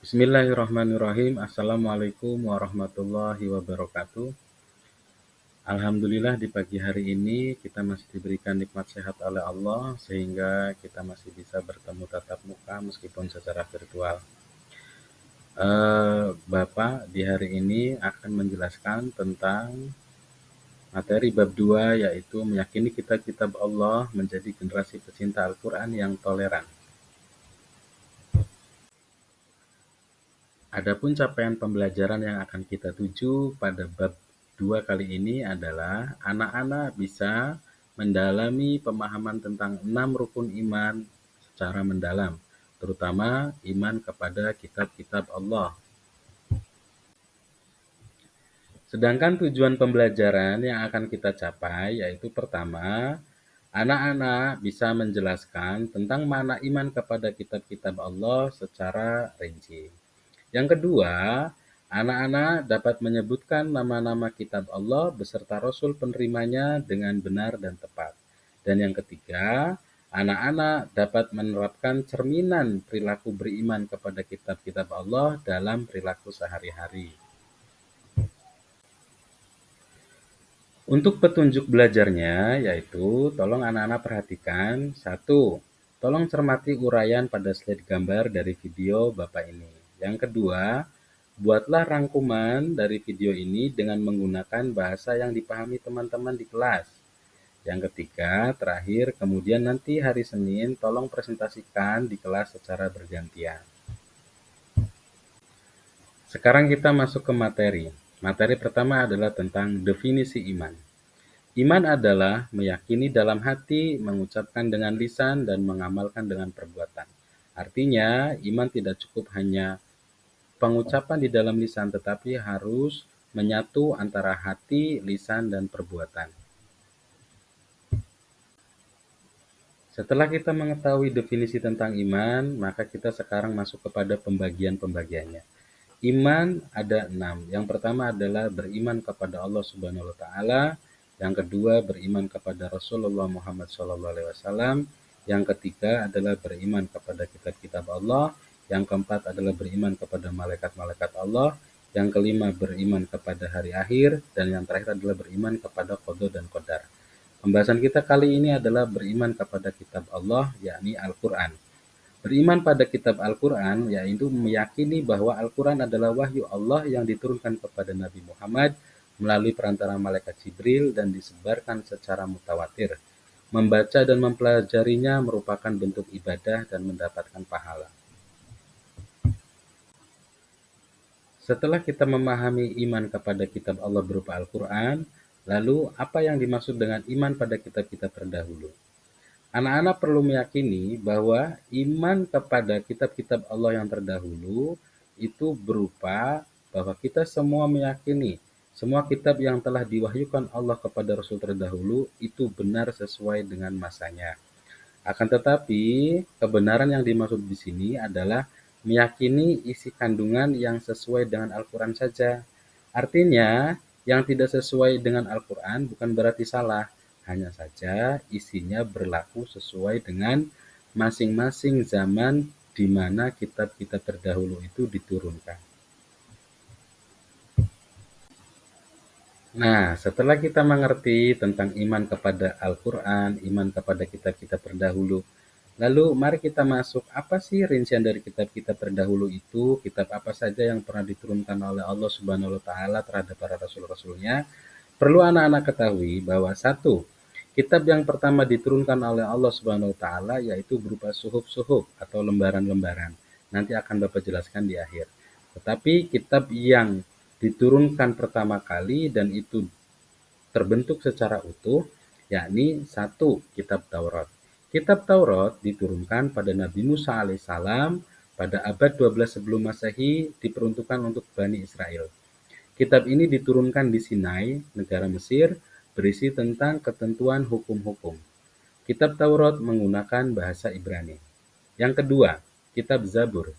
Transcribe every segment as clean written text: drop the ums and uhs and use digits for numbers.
Bismillahirrahmanirrahim. Assalamualaikum warahmatullahi wabarakatuh. Alhamdulillah di pagi hari ini kita masih diberikan nikmat sehat oleh Allah sehingga kita masih bisa bertemu tatap muka meskipun secara virtual. Bapak di hari ini akan menjelaskan tentang materi bab 2 yaitu meyakini kitab-kitab Allah menjadi generasi pecinta Al-Quran yang toleran. Adapun capaian pembelajaran yang akan kita tuju pada bab 2 kali ini adalah anak-anak bisa mendalami pemahaman tentang 6 rukun iman secara mendalam, terutama iman kepada kitab-kitab Allah. Sedangkan tujuan pembelajaran yang akan kita capai yaitu pertama, anak-anak bisa menjelaskan tentang makna iman kepada kitab-kitab Allah secara rinci. Yang kedua, anak-anak dapat menyebutkan nama-nama kitab Allah beserta Rasul penerimanya dengan benar dan tepat. Dan yang ketiga, anak-anak dapat menerapkan cerminan perilaku beriman kepada kitab-kitab Allah dalam perilaku sehari-hari. Untuk petunjuk belajarnya, yaitu tolong anak-anak perhatikan. 1. Tolong cermati uraian pada slide gambar dari video Bapak ini. Yang kedua, buatlah rangkuman dari video ini dengan menggunakan bahasa yang dipahami teman-teman di kelas. Yang ketiga, terakhir, kemudian nanti hari Senin tolong presentasikan di kelas secara bergantian. Sekarang kita masuk ke materi. Materi pertama adalah tentang definisi iman. Iman adalah meyakini dalam hati, mengucapkan dengan lisan, dan mengamalkan dengan perbuatan. Artinya, iman tidak cukup hanya pengucapan di dalam lisan, tetapi harus menyatu antara hati, lisan, dan perbuatan. Setelah kita mengetahui definisi tentang iman, maka kita sekarang masuk kepada pembagian-pembagiannya. Iman ada 6. Yang pertama adalah beriman kepada Allah Subhanahu wa taala, yang kedua beriman kepada Rasulullah Muhammad SAW, yang ketiga adalah beriman kepada kitab-kitab Allah, yang keempat adalah beriman kepada malaikat-malaikat Allah, yang kelima beriman kepada hari akhir, dan yang terakhir adalah beriman kepada qada dan qadar. Pembahasan kita kali ini adalah beriman kepada kitab Allah, yakni Al-Quran. Beriman pada kitab Al-Quran yaitu meyakini bahwa Al-Quran adalah wahyu Allah yang diturunkan kepada Nabi Muhammad melalui perantara malaikat Jibril dan disebarkan secara mutawatir. Membaca dan mempelajarinya merupakan bentuk ibadah dan mendapatkan pahala. Setelah kita memahami iman kepada kitab Allah berupa Al-Quran, lalu apa yang dimaksud dengan iman pada kitab-kitab terdahulu? Anak-anak perlu meyakini bahwa iman kepada kitab-kitab Allah yang terdahulu itu berupa bahwa kita semua meyakini semua kitab yang telah diwahyukan Allah kepada Rasul terdahulu itu benar sesuai dengan masanya. Akan tetapi, kebenaran yang dimaksud di sini adalah meyakini isi kandungan yang sesuai dengan Al-Quran saja. Artinya, yang tidak sesuai dengan Al-Quran bukan berarti salah, hanya saja isinya berlaku sesuai dengan masing-masing zaman di mana kitab-kitab terdahulu itu diturunkan. Nah, setelah kita mengerti tentang iman kepada Al-Quran, iman kepada kitab-kitab terdahulu, lalu mari kita masuk, apa sih rincian dari kitab-kitab terdahulu itu, kitab apa saja yang pernah diturunkan oleh Allah Subhanahu wa taala terhadap para rasul-rasulnya. Perlu anak-anak ketahui bahwa satu, kitab yang pertama diturunkan oleh Allah Subhanahu wa taala yaitu berupa suhuf-suhuf atau lembaran-lembaran. Nanti akan Bapak jelaskan di akhir. Tetapi kitab yang diturunkan pertama kali dan itu terbentuk secara utuh, yakni satu, kitab Taurat. Kitab Taurat diturunkan pada Nabi Musa alaihissalam pada abad 12 sebelum Masehi, diperuntukkan untuk Bani Israel. Kitab ini diturunkan di Sinai, negara Mesir, berisi tentang ketentuan hukum-hukum. Kitab Taurat menggunakan bahasa Ibrani. Yang kedua, kitab Zabur.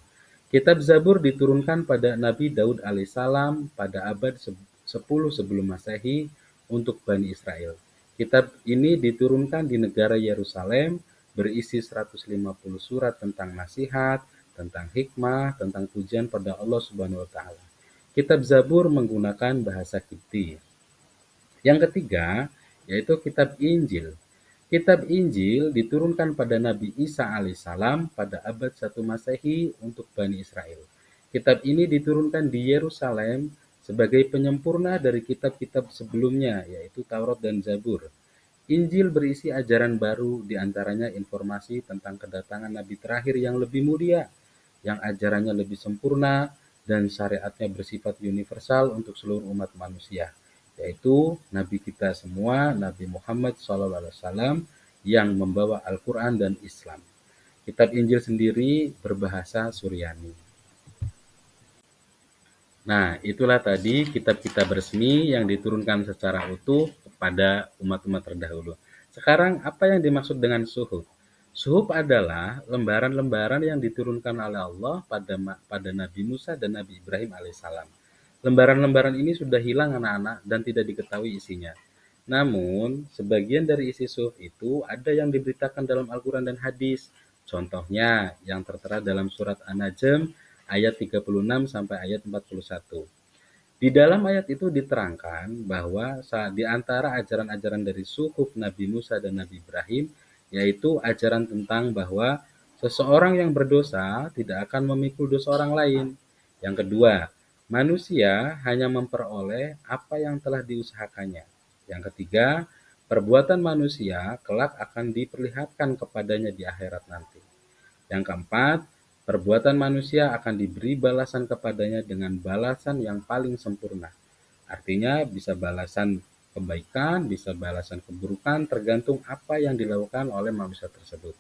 Kitab Zabur diturunkan pada Nabi Daud alaihissalam pada abad 10 sebelum Masehi untuk Bani Israel. Kitab ini diturunkan di negara Yerusalem, berisi 150 surat tentang nasihat, tentang hikmah, tentang pujian pada Allah Subhanahu wa taala. Kitab Zabur menggunakan bahasa Kipti. Yang ketiga, yaitu kitab Injil. Kitab Injil diturunkan pada Nabi Isa alaihissalam pada abad 1 Masehi untuk Bani Israel. Kitab ini diturunkan di Yerusalem sebagai penyempurna dari kitab-kitab sebelumnya, yaitu Taurat dan Zabur. Injil berisi ajaran baru, diantaranya informasi tentang kedatangan Nabi terakhir yang lebih mulia, yang ajarannya lebih sempurna, dan syariatnya bersifat universal untuk seluruh umat manusia, yaitu Nabi kita semua, Nabi Muhammad SAW, yang membawa Al-Quran dan Islam. Kitab Injil sendiri berbahasa Suryani. Nah, itulah tadi kitab-kitab resmi yang diturunkan secara utuh kepada umat-umat terdahulu. Sekarang, apa yang dimaksud dengan suhuf? Suhuf adalah lembaran-lembaran yang diturunkan oleh Allah pada Nabi Musa dan Nabi Ibrahim alaihissalam. Lembaran-lembaran ini sudah hilang anak-anak dan tidak diketahui isinya. Namun, sebagian dari isi suhuf itu ada yang diberitakan dalam Al-Quran dan hadis. Contohnya, yang tertera dalam surat An-Najm ayat 36 sampai ayat 41. Di dalam ayat itu diterangkan bahwa di antara ajaran-ajaran dari suhuf Nabi Musa dan Nabi Ibrahim, yaitu ajaran tentang bahwa seseorang yang berdosa tidak akan memikul dosa orang lain. Yang kedua, manusia hanya memperoleh apa yang telah diusahakannya. Yang ketiga, perbuatan manusia kelak akan diperlihatkan kepadanya di akhirat nanti. Yang keempat, perbuatan manusia akan diberi balasan kepadanya dengan balasan yang paling sempurna. Artinya bisa balasan kebaikan, bisa balasan keburukan, tergantung apa yang dilakukan oleh manusia tersebut.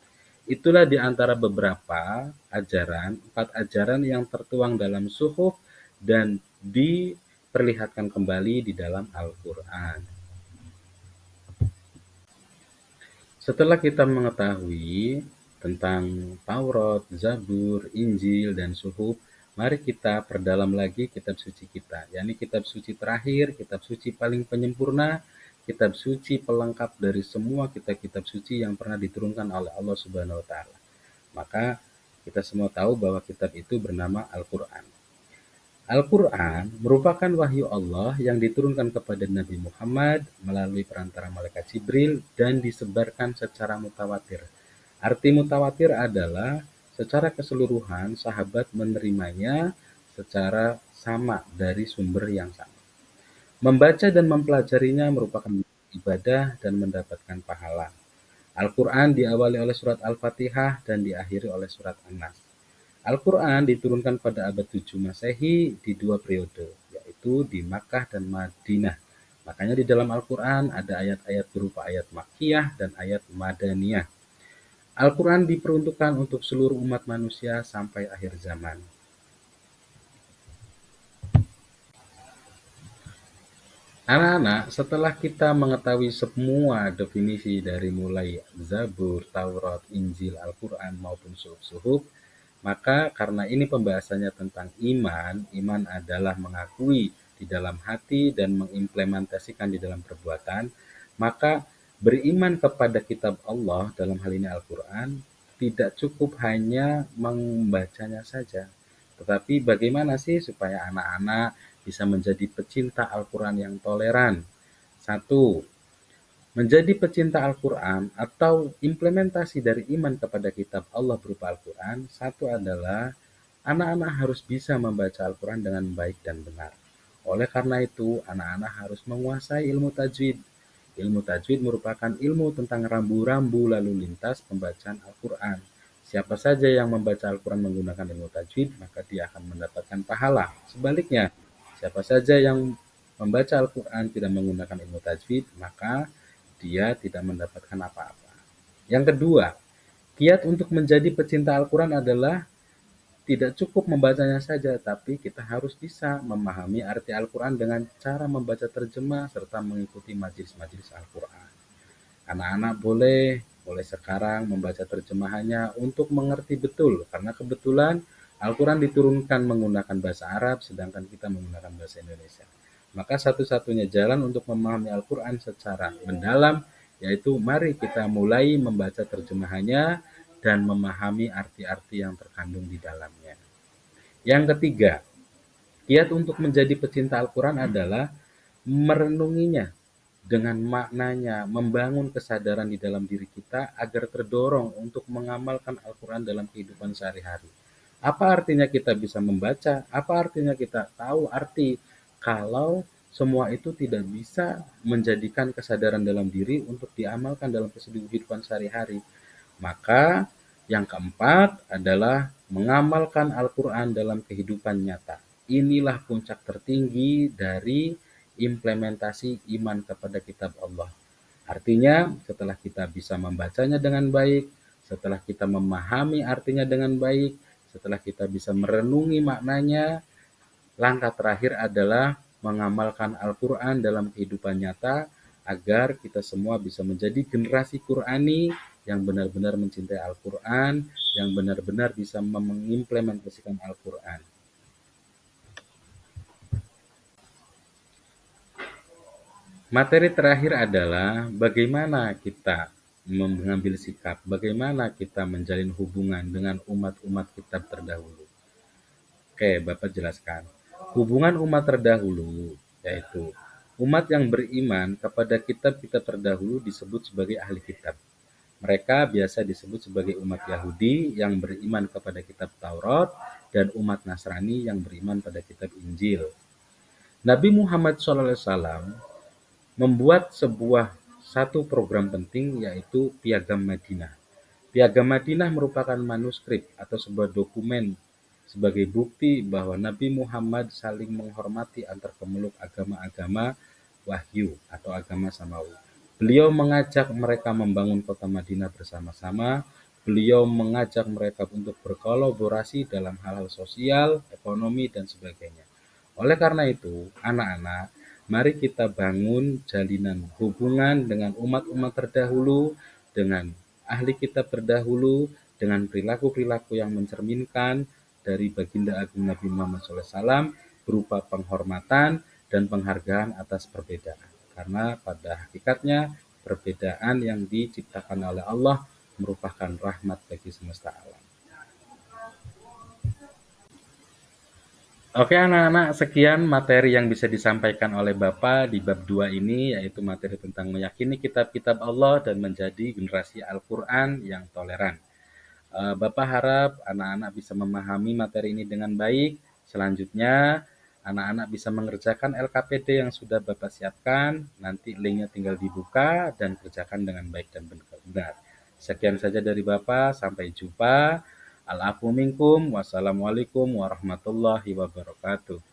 Itulah di antara beberapa ajaran, 4 ajaran yang tertuang dalam suhuf dan diperlihatkan kembali di dalam Al-Quran. Setelah kita mengetahui tentang Taurat, Zabur, Injil, dan Suhuf, mari kita perdalam lagi kitab suci kita, yakni kitab suci terakhir, kitab suci paling penyempurna, kitab suci pelengkap dari semua kitab-kitab suci yang pernah diturunkan oleh Allah Subhanahu wa taala. Maka kita semua tahu bahwa kitab itu bernama Al-Quran. Al-Quran merupakan wahyu Allah yang diturunkan kepada Nabi Muhammad melalui perantara malaikat Jibril dan disebarkan secara mutawatir. Arti mutawatir adalah secara keseluruhan sahabat menerimanya secara sama dari sumber yang sama. Membaca dan mempelajarinya merupakan ibadah dan mendapatkan pahala. Al-Quran diawali oleh surat Al-Fatihah dan diakhiri oleh surat An-Nas. Al-Quran diturunkan pada abad 7 Masehi di 2 periode, yaitu di Makkah dan Madinah. Makanya di dalam Al-Quran ada ayat-ayat berupa ayat Makkiyah dan ayat Madaniyah. Al-Quran diperuntukkan untuk seluruh umat manusia sampai akhir zaman. Anak-anak, setelah kita mengetahui semua definisi dari mulai Zabur, Taurat, Injil, Al-Quran maupun suhuf-suhuf, maka karena ini pembahasannya tentang iman, iman adalah mengakui di dalam hati dan mengimplementasikan di dalam perbuatan, maka beriman kepada kitab Allah dalam hal ini Al-Quran tidak cukup hanya membacanya saja. Tetapi bagaimana sih supaya anak-anak bisa menjadi pecinta Al-Quran yang toleran? Satu, menjadi pecinta Al-Quran atau implementasi dari iman kepada kitab Allah berupa Al-Quran, satu adalah anak-anak harus bisa membaca Al-Quran dengan baik dan benar. Oleh karena itu, anak-anak harus menguasai ilmu tajwid. Ilmu tajwid merupakan ilmu tentang rambu-rambu lalu lintas pembacaan Al-Quran. Siapa saja yang membaca Al-Quran menggunakan ilmu tajwid, maka dia akan mendapatkan pahala. Sebaliknya, siapa saja yang membaca Al-Quran tidak menggunakan ilmu tajwid, maka dia tidak mendapatkan apa-apa. Yang kedua, kiat untuk menjadi pecinta Al-Quran adalah tidak cukup membacanya saja, tapi kita harus bisa memahami arti Al-Quran dengan cara membaca terjemah serta mengikuti majelis-majelis Al-Quran. Anak-anak boleh mulai sekarang membaca terjemahannya untuk mengerti betul, karena kebetulan Al-Quran diturunkan menggunakan bahasa Arab, sedangkan kita menggunakan bahasa Indonesia. Maka satu-satunya jalan untuk memahami Al-Quran secara mendalam, yaitu mari kita mulai membaca terjemahannya dan memahami arti-arti yang terkandung di dalamnya. Yang ketiga, kiat untuk menjadi pecinta Al-Quran adalah merenunginya dengan maknanya, membangun kesadaran di dalam diri kita agar terdorong untuk mengamalkan Al-Quran dalam kehidupan sehari-hari. Apa artinya kita bisa membaca? Apa artinya kita tahu arti kalau semua itu tidak bisa menjadikan kesadaran dalam diri untuk diamalkan dalam kehidupan sehari-hari? Maka yang keempat adalah mengamalkan Al-Quran dalam kehidupan nyata. Inilah puncak tertinggi dari implementasi iman kepada kitab Allah. Artinya, setelah kita bisa membacanya dengan baik, setelah kita memahami artinya dengan baik, setelah kita bisa merenungi maknanya, langkah terakhir adalah mengamalkan Al-Quran dalam kehidupan nyata agar kita semua bisa menjadi generasi Qurani yang benar-benar mencintai Al-Quran, yang benar-benar bisa mengimplementasikan Al-Quran. Materi terakhir adalah bagaimana kita mengambil sikap, bagaimana kita menjalin hubungan dengan umat-umat kitab terdahulu. Oke, Bapak jelaskan. Hubungan umat terdahulu, yaitu umat yang beriman kepada kitab-kitab terdahulu disebut sebagai ahli kitab. Mereka biasa disebut sebagai umat Yahudi yang beriman kepada kitab Taurat dan umat Nasrani yang beriman pada kitab Injil. Nabi Muhammad SAW membuat satu program penting yaitu Piagam Madinah. Piagam Madinah merupakan manuskrip atau sebuah dokumen sebagai bukti bahwa Nabi Muhammad saling menghormati antar pemeluk agama-agama wahyu atau agama samawi. Beliau mengajak mereka membangun kota Madinah bersama-sama. Beliau mengajak mereka untuk berkolaborasi dalam hal-hal sosial, ekonomi, dan sebagainya. Oleh karena itu, anak-anak, mari kita bangun jalinan hubungan dengan umat-umat terdahulu, dengan ahli kitab terdahulu, dengan perilaku-perilaku yang mencerminkan dari baginda agung Nabi Muhammad SAW berupa penghormatan dan penghargaan atas perbedaan. Karena pada hakikatnya perbedaan yang diciptakan oleh Allah merupakan rahmat bagi semesta alam. Oke anak-anak, sekian materi yang bisa disampaikan oleh Bapak di bab 2 ini, yaitu materi tentang meyakini kitab-kitab Allah dan menjadi generasi Al-Quran yang toleran. Bapak harap anak-anak bisa memahami materi ini dengan baik. Selanjutnya, anak-anak bisa mengerjakan LKPD yang sudah Bapak siapkan. Nanti linknya tinggal dibuka dan kerjakan dengan baik dan benar. Sekian saja dari Bapak. Sampai jumpa. Al-afu minkum. Wassalamualaikum warahmatullahi wabarakatuh.